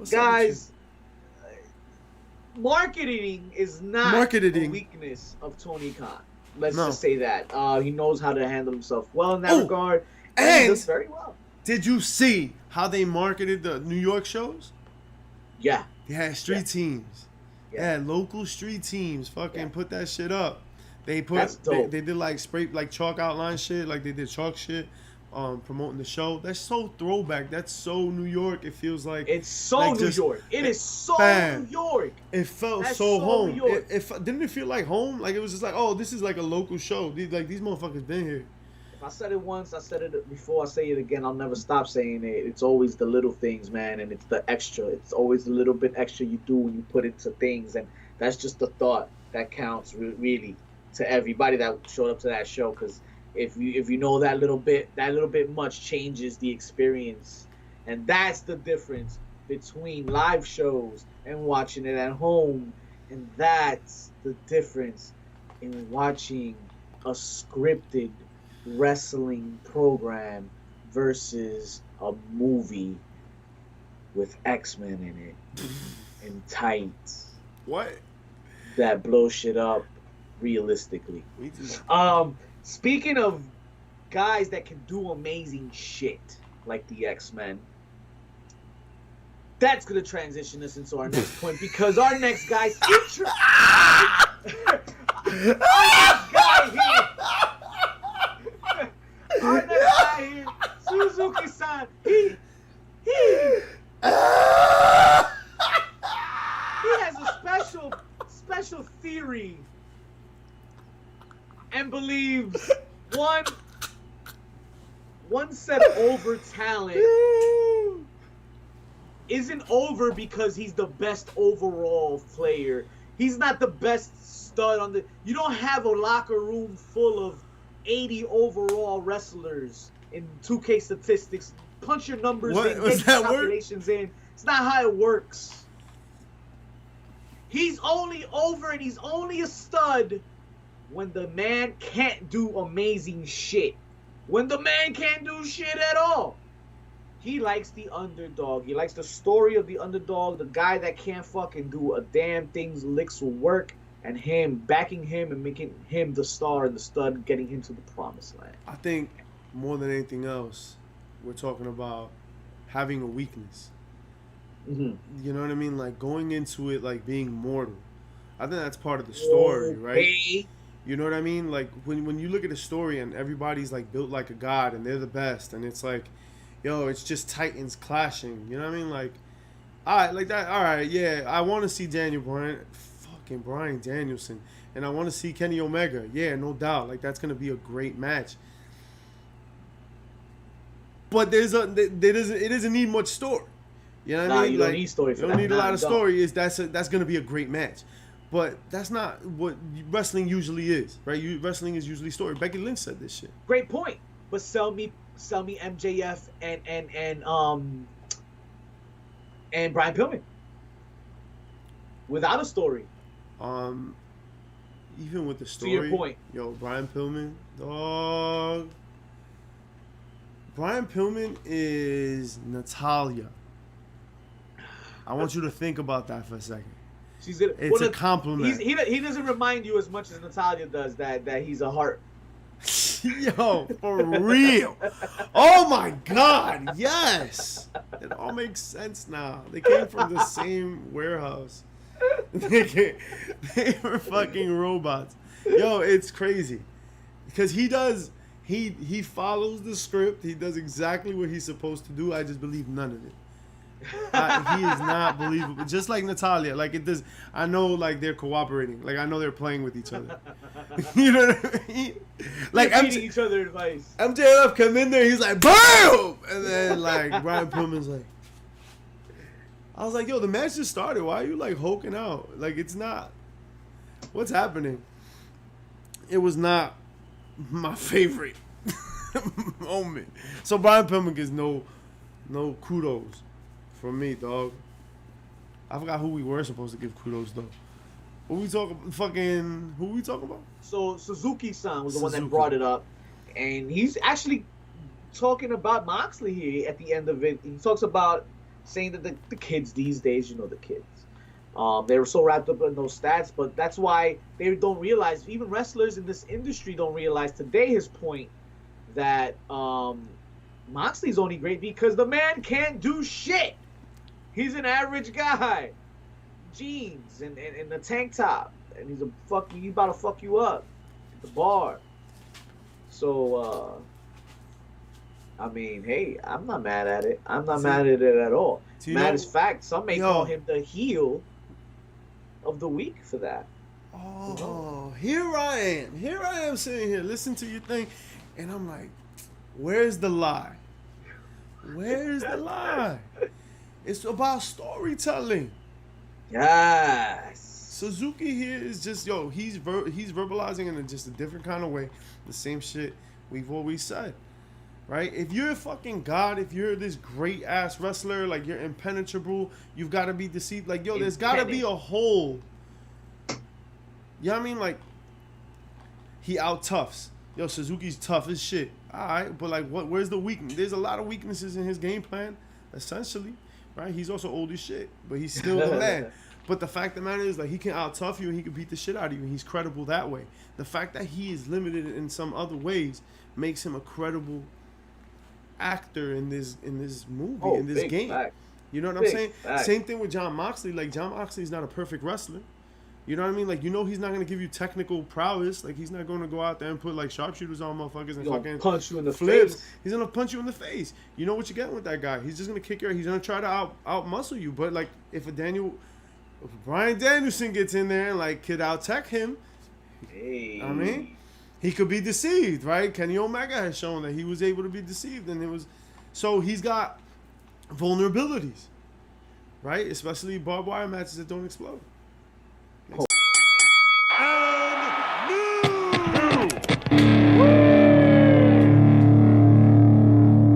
What's up with you? Guys, marketing is not a weakness of Tony Khan. Let's No. just say that. He knows how to handle himself well in that Oh, regard, and he does very well. Did you see how they marketed the New York shows? Yeah. They had street teams. Yeah. They had local street teams. Fucking put that shit up. They put That's dope. They did like spray like chalk outline shit, like they did chalk shit, promoting the show. That's so throwback. That's so New York. It feels like It's so like New just- York. It is so Bam. New York. It felt That's so so home. New York. Didn't it feel like home? Like it was just like, oh, this is like a local show. These motherfuckers been here. If I said it once, I said it before, I say it again, I'll never stop saying it. It's always the little things, man, and it's the extra. It's always the little bit extra you do when you put into things, and that's just the thought that counts, really, to everybody that showed up to that show. Because if you know that little bit much changes the experience, and that's the difference between live shows and watching it at home, and that's the difference in watching a scripted wrestling program versus a movie with X-Men in it and tights What? that blow shit up realistically. Speaking of guys that can do amazing shit like the X-Men, that's gonna transition us into our next point, because our next guy feature our next guy here, Suzuki-san, he has a special theory and believes one set over talent isn't over because he's the best overall player. He's not the best stud on the. You don't have a locker room full of 80 overall wrestlers in 2K statistics. Punch your numbers in, get your calculations in. It's not how it works. He's only over and he's only a stud when the man can't do amazing shit. When the man can't do shit at all. He likes the underdog. He likes the story of the underdog, the guy that can't fucking do a damn thing, licks will work, and him backing him and making him the star and the stud, getting him to the promised land. I think more than anything else, we're talking about having a weakness. Mm-hmm. You know what I mean? Like going into it like being mortal. I think that's part of the story, right? You know what I mean? Like when you look at a story and everybody's like built like a god and they're the best, and it's like, yo, it's just titans clashing. You know what I mean? Like, all right, like that. All right, yeah, I want to see fucking Bryan Danielson, and I want to see Kenny Omega. Yeah, no doubt. Like that's gonna be a great match. But it doesn't need much story. You know what I mean? You like, don't need story for you that. don't need a lot of story. That's gonna be a great match. But that's not what wrestling usually is, right? Wrestling is usually story. Becky Lynch said this shit. Great point. But sell me MJF and Brian Pillman without a story. Even with the story. To your point. Yo, Brian Pillman, dog. Brian Pillman is Natalia. I want you to think about that for a second. It's a compliment. He doesn't remind you as much as Natalia does that he's a heart. Yo, for real. Oh my God, yes. It all makes sense now. They came from the same warehouse. They were fucking robots. Yo, it's crazy. Because he follows the script. He does exactly what he's supposed to do. I just believe none of it. He is not believable. Just like Natalia, like it does. I know, like they're cooperating. Like I know they're playing with each other. You know what I mean? Like feeding each other advice. MJF come in there, he's like, boom, and then like Brian Pillman's like, I was like, yo, the match just started. Why are you like hulking out? Like it's not. What's happening? It was not my favorite moment. So Brian Pillman gets no kudos from me, dog. I forgot who we were supposed to give kudos though. Who we talking about? So Suzuki-san was the one that brought it up, and he's actually talking about Moxley here at the end of it. He talks about saying that the kids these days, you know, the kids, they were so wrapped up in those stats, but that's why they don't realize. Even wrestlers in this industry don't realize today his point that Moxley's only great because the man can't do shit. He's an average guy, jeans and a tank top, and he's about to fuck you up at the bar. So I mean, hey, I'm not mad at it. I'm not mad at it at all. Mad as fact, some may call him the heel of the week for that. Oh, here I am. Here I am sitting here, listening to your thing, and I'm like, where's the lie? Where's the lie? It's about storytelling. Yes. Suzuki here is just, he's verbalizing in just a different kind of way. The same shit we've always said. Right? If you're a fucking god, if you're this great ass wrestler, like you're impenetrable, you've got to be deceived. Like, there's got to be a hole. You know what I mean? Like, he out toughs. Suzuki's tough as shit. All right, but like, where's the weakness? There's a lot of weaknesses in his game plan, essentially. Right? He's also old as shit, but he's still the man. But the fact of the matter is, like, he can out tough you and he can beat the shit out of you, and he's credible that way. The fact that he is limited in some other ways makes him a credible actor in this movie, in this game. Fact. You know what I'm saying? Fact. Same thing with Jon Moxley. Like, Jon Moxley is not a perfect wrestler. You know what I mean? Like, he's not going to give you technical prowess. Like, he's not going to go out there and put, like, sharpshooters on motherfuckers and fucking punch you in the flips. face. He's going to punch you in the face. You know what you're getting with that guy. He's just going to kick your... He's going to try to out-muscle you. But, like, if Bryan Danielson gets in there and, like, could out-tech him, hey. I mean, he could be deceived, right? Kenny Omega has shown that he was able to be deceived. And it was... So, he's got vulnerabilities, right? Especially barbed wire matches that don't explode.